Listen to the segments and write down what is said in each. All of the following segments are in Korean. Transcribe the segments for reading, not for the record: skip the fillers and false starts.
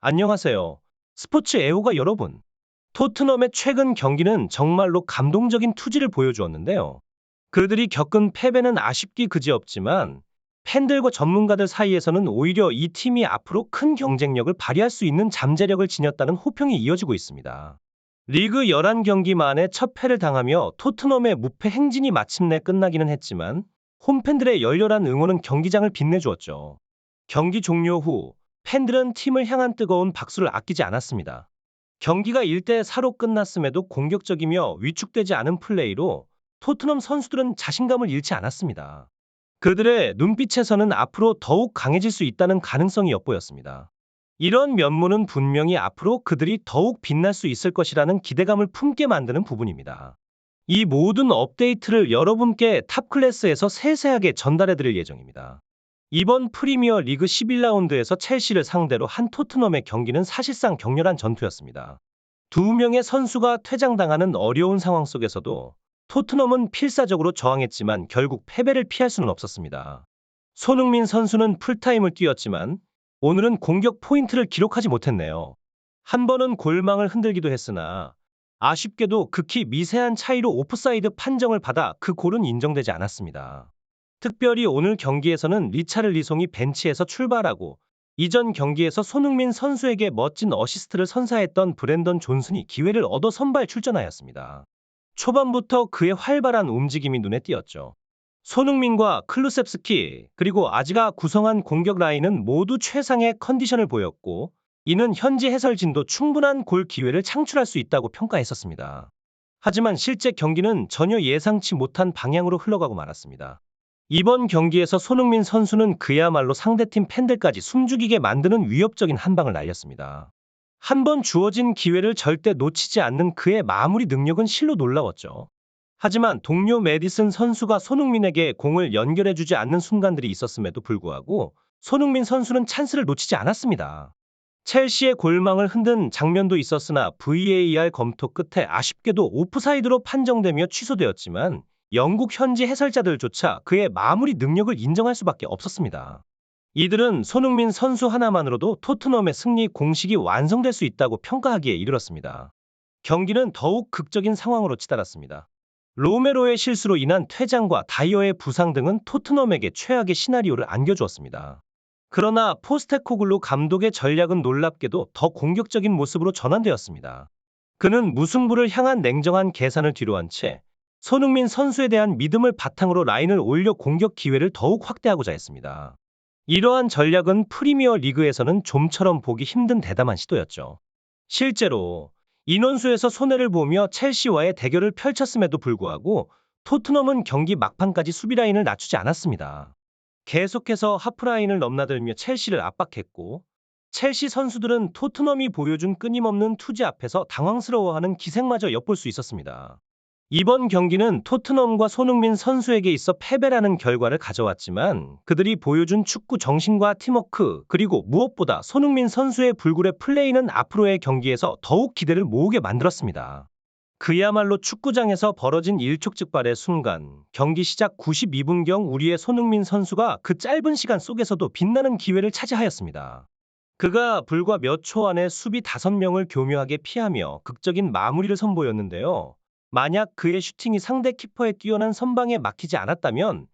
안녕하세요. 스포츠 애호가 여러분. 토트넘의 최근 경기는 정말로 감동적인 투지를 보여주었는데요. 그들이 겪은 패배는 아쉽기 그지없지만 팬들과 전문가들 사이에서는 오히려 이 팀이 앞으로 큰 경쟁력을 발휘할 수 있는 잠재력을 지녔다는 호평이 이어지고 있습니다. 리그 11경기 만에 첫 패를 당하며 토트넘의 무패 행진이 마침내 끝나기는 했지만 홈팬들의 열렬한 응원은 경기장을 빛내주었죠. 경기 종료 후 팬들은 팀을 향한 뜨거운 박수를 아끼지 않았습니다. 경기가 1대4로 끝났음에도 공격적이며 위축되지 않은 플레이로 토트넘 선수들은 자신감을 잃지 않았습니다. 그들의 눈빛에서는 앞으로 더욱 강해질 수 있다는 가능성이 엿보였습니다. 이런 면모는 분명히 앞으로 그들이 더욱 빛날 수 있을 것이라는 기대감을 품게 만드는 부분입니다. 이 모든 업데이트를 여러분께 탑클래스에서 세세하게 전달해 드릴 예정입니다. 이번 프리미어 리그 11라운드에서 첼시를 상대로 한 토트넘의 경기는 사실상 격렬한 전투였습니다. 두 명의 선수가 퇴장당하는 어려운 상황 속에서도 토트넘은 필사적으로 저항했지만 결국 패배를 피할 수는 없었습니다. 손흥민 선수는 풀타임을 뛰었지만 오늘은 공격 포인트를 기록하지 못했네요. 한 번은 골망을 흔들기도 했으나 아쉽게도 극히 미세한 차이로 오프사이드 판정을 받아 그 골은 인정되지 않았습니다. 특별히 오늘 경기에서는 리차를리송이 벤치에서 출발하고 이전 경기에서 손흥민 선수에게 멋진 어시스트를 선사했던 브랜던 존슨이 기회를 얻어 선발 출전하였습니다. 초반부터 그의 활발한 움직임이 눈에 띄었죠. 손흥민과 클루셉스키 그리고 아지가 구성한 공격 라인은 모두 최상의 컨디션을 보였고 이는 현지 해설진도 충분한 골 기회를 창출할 수 있다고 평가했었습니다. 하지만 실제 경기는 전혀 예상치 못한 방향으로 흘러가고 말았습니다. 이번 경기에서 손흥민 선수는 그야말로 상대팀 팬들까지 숨죽이게 만드는 위협적인 한 방을 날렸습니다. 한 번 주어진 기회를 절대 놓치지 않는 그의 마무리 능력은 실로 놀라웠죠. 하지만 동료 메디슨 선수가 손흥민에게 공을 연결해주지 않는 순간들이 있었음에도 불구하고 손흥민 선수는 찬스를 놓치지 않았습니다. 첼시의 골망을 흔든 장면도 있었으나 VAR 검토 끝에 아쉽게도 오프사이드로 판정되며 취소되었지만 영국 현지 해설자들조차 그의 마무리 능력을 인정할 수밖에 없었습니다. 이들은 손흥민 선수 하나만으로도 토트넘의 승리 공식이 완성될 수 있다고 평가하기에 이르렀습니다. 경기는 더욱 극적인 상황으로 치달았습니다. 로메로의 실수로 인한 퇴장과 다이어의 부상 등은 토트넘에게 최악의 시나리오를 안겨주었습니다. 그러나 포스테코글루 감독의 전략은 놀랍게도 더 공격적인 모습으로 전환되었습니다. 그는 무승부를 향한 냉정한 계산을 뒤로한 채 손흥민 선수에 대한 믿음을 바탕으로 라인을 올려 공격 기회를 더욱 확대하고자 했습니다. 이러한 전략은 프리미어 리그에서는 좀처럼 보기 힘든 대담한 시도였죠. 실제로 인원수에서 손해를 보며 첼시와의 대결을 펼쳤음에도 불구하고 토트넘은 경기 막판까지 수비 라인을 낮추지 않았습니다. 계속해서 하프라인을 넘나들며 첼시를 압박했고 첼시 선수들은 토트넘이 보여준 끊임없는 투지 앞에서 당황스러워하는 기색마저 엿볼 수 있었습니다. 이번 경기는 토트넘과 손흥민 선수에게 있어 패배라는 결과를 가져왔지만 그들이 보여준 축구 정신과 팀워크 그리고 무엇보다 손흥민 선수의 불굴의 플레이는 앞으로의 경기에서 더욱 기대를 모으게 만들었습니다. 그야말로 축구장에서 벌어진 일촉즉발의 순간, 경기 시작 92분경 우리의 손흥민 선수가 그 짧은 시간 속에서도 빛나는 기회를 차지하였습니다. 그가 불과 몇 초 안에 수비 5명을 교묘하게 피하며 극적인 마무리를 선보였는데요. 만약 그의 슈팅이 상대 키퍼의 뛰어난 선방에 막히지 않았다면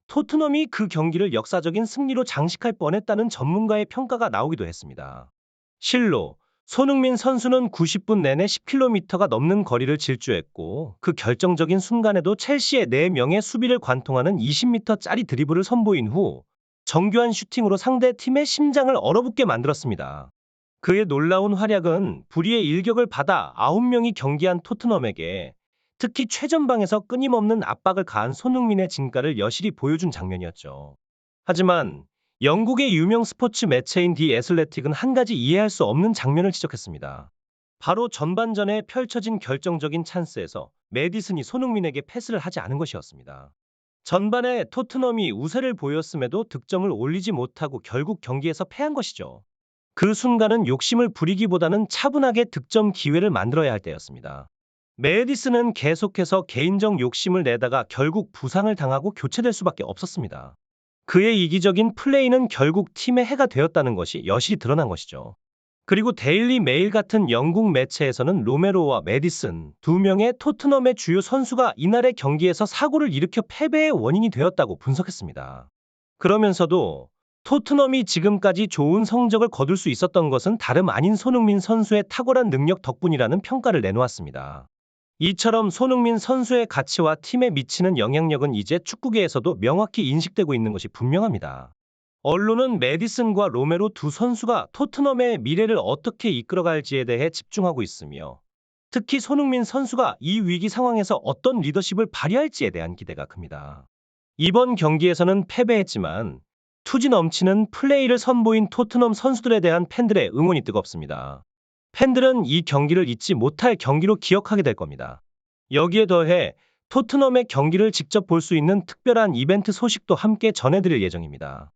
토트넘이 그 경기를 역사적인 승리로 장식할 뻔했다는 전문가의 평가가 나오기도 했습니다. 실로 손흥민 선수는 90분 내내 10km가 넘는 거리를 질주했고 그 결정적인 순간에도 첼시의 4명의 수비를 관통하는 20m짜리 드리블을 선보인 후 정교한 슈팅으로 상대 팀의 심장을 얼어붙게 만들었습니다. 그의 놀라운 활약은 불의의 일격을 받아 9명이 경기한 토트넘에게 특히 최전방에서 끊임없는 압박을 가한 손흥민의 진가를 여실히 보여준 장면이었죠. 하지만 영국의 유명 스포츠 매체인 디 애슬레틱은 한 가지 이해할 수 없는 장면을 지적했습니다. 바로 전반전에 펼쳐진 결정적인 찬스에서 메디슨이 손흥민에게 패스를 하지 않은 것이었습니다. 전반에 토트넘이 우세를 보였음에도 득점을 올리지 못하고 결국 경기에서 패한 것이죠. 그 순간은 욕심을 부리기보다는 차분하게 득점 기회를 만들어야 할 때였습니다. 메디슨은 계속해서 개인적 욕심을 내다가 결국 부상을 당하고 교체될 수밖에 없었습니다. 그의 이기적인 플레이는 결국 팀의 해가 되었다는 것이 여실히 드러난 것이죠. 그리고 데일리 메일 같은 영국 매체에서는 로메로와 메디슨 두 명의 토트넘의 주요 선수가 이날의 경기에서 사고를 일으켜 패배의 원인이 되었다고 분석했습니다. 그러면서도 토트넘이 지금까지 좋은 성적을 거둘 수 있었던 것은 다름 아닌 손흥민 선수의 탁월한 능력 덕분이라는 평가를 내놓았습니다. 이처럼 손흥민 선수의 가치와 팀에 미치는 영향력은 이제 축구계에서도 명확히 인식되고 있는 것이 분명합니다. 언론은 메디슨과 로메로 두 선수가 토트넘의 미래를 어떻게 이끌어갈지에 대해 집중하고 있으며, 특히 손흥민 선수가 이 위기 상황에서 어떤 리더십을 발휘할지에 대한 기대가 큽니다. 이번 경기에서는 패배했지만 투지 넘치는 플레이를 선보인 토트넘 선수들에 대한 팬들의 응원이 뜨겁습니다. 팬들은 이 경기를 잊지 못할 경기로 기억하게 될 겁니다. 여기에 더해 토트넘의 경기를 직접 볼 수 있는 특별한 이벤트 소식도 함께 전해드릴 예정입니다.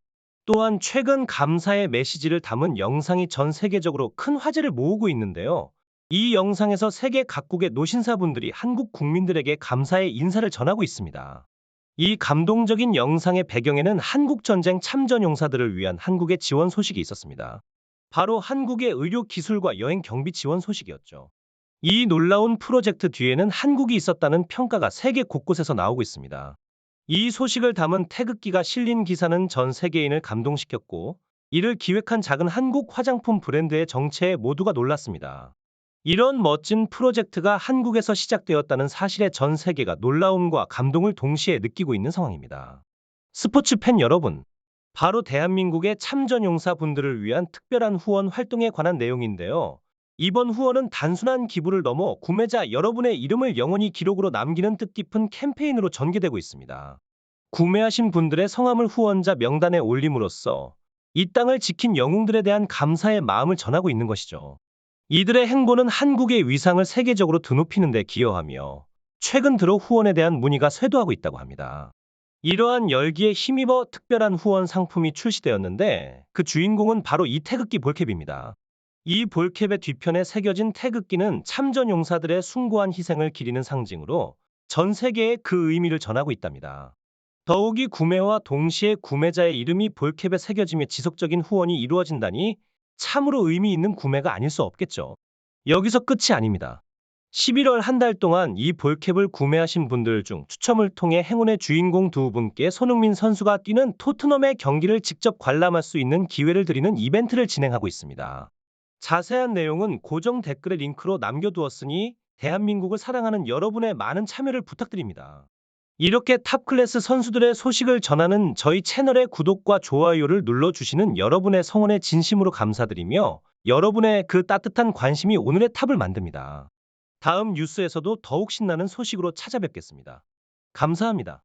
또한 최근 감사의 메시지를 담은 영상이 전 세계적으로 큰 화제를 모으고 있는데요. 이 영상에서 세계 각국의 노신사분들이 한국 국민들에게 감사의 인사를 전하고 있습니다. 이 감동적인 영상의 배경에는 한국전쟁 참전용사들을 위한 한국의 지원 소식이 있었습니다. 바로 한국의 의료 기술과 여행 경비 지원 소식이었죠. 이 놀라운 프로젝트 뒤에는 한국이 있었다는 평가가 세계 곳곳에서 나오고 있습니다. 이 소식을 담은 태극기가 실린 기사는 전 세계인을 감동시켰고, 이를 기획한 작은 한국 화장품 브랜드의 정체에 모두가 놀랐습니다. 이런 멋진 프로젝트가 한국에서 시작되었다는 사실에 전 세계가 놀라움과 감동을 동시에 느끼고 있는 상황입니다. 스포츠 팬 여러분, 바로 대한민국의 참전용사분들을 위한 특별한 후원 활동에 관한 내용인데요. 이번 후원은 단순한 기부를 넘어 구매자 여러분의 이름을 영원히 기록으로 남기는 뜻깊은 캠페인으로 전개되고 있습니다. 구매하신 분들의 성함을 후원자 명단에 올림으로써 이 땅을 지킨 영웅들에 대한 감사의 마음을 전하고 있는 것이죠. 이들의 행보는 한국의 위상을 세계적으로 드높이는 데 기여하며 최근 들어 후원에 대한 문의가 쇄도하고 있다고 합니다. 이러한 열기에 힘입어 특별한 후원 상품이 출시되었는데, 그 주인공은 바로 이 태극기 볼캡입니다. 이 볼캡의 뒤편에 새겨진 태극기는 참전용사들의 숭고한 희생을 기리는 상징으로 전 세계에 그 의미를 전하고 있답니다. 더욱이 구매와 동시에 구매자의 이름이 볼캡에 새겨지며 지속적인 후원이 이루어진다니 참으로 의미 있는 구매가 아닐 수 없겠죠. 여기서 끝이 아닙니다. 11월 한 달 동안 이 볼캡을 구매하신 분들 중 추첨을 통해 행운의 주인공 두 분께 손흥민 선수가 뛰는 토트넘의 경기를 직접 관람할 수 있는 기회를 드리는 이벤트를 진행하고 있습니다. 자세한 내용은 고정 댓글에 링크로 남겨두었으니 대한민국을 사랑하는 여러분의 많은 참여를 부탁드립니다. 이렇게 탑클래스 선수들의 소식을 전하는 저희 채널의 구독과 좋아요를 눌러주시는 여러분의 성원에 진심으로 감사드리며, 여러분의 그 따뜻한 관심이 오늘의 탑을 만듭니다. 다음 뉴스에서도 더욱 신나는 소식으로 찾아뵙겠습니다. 감사합니다.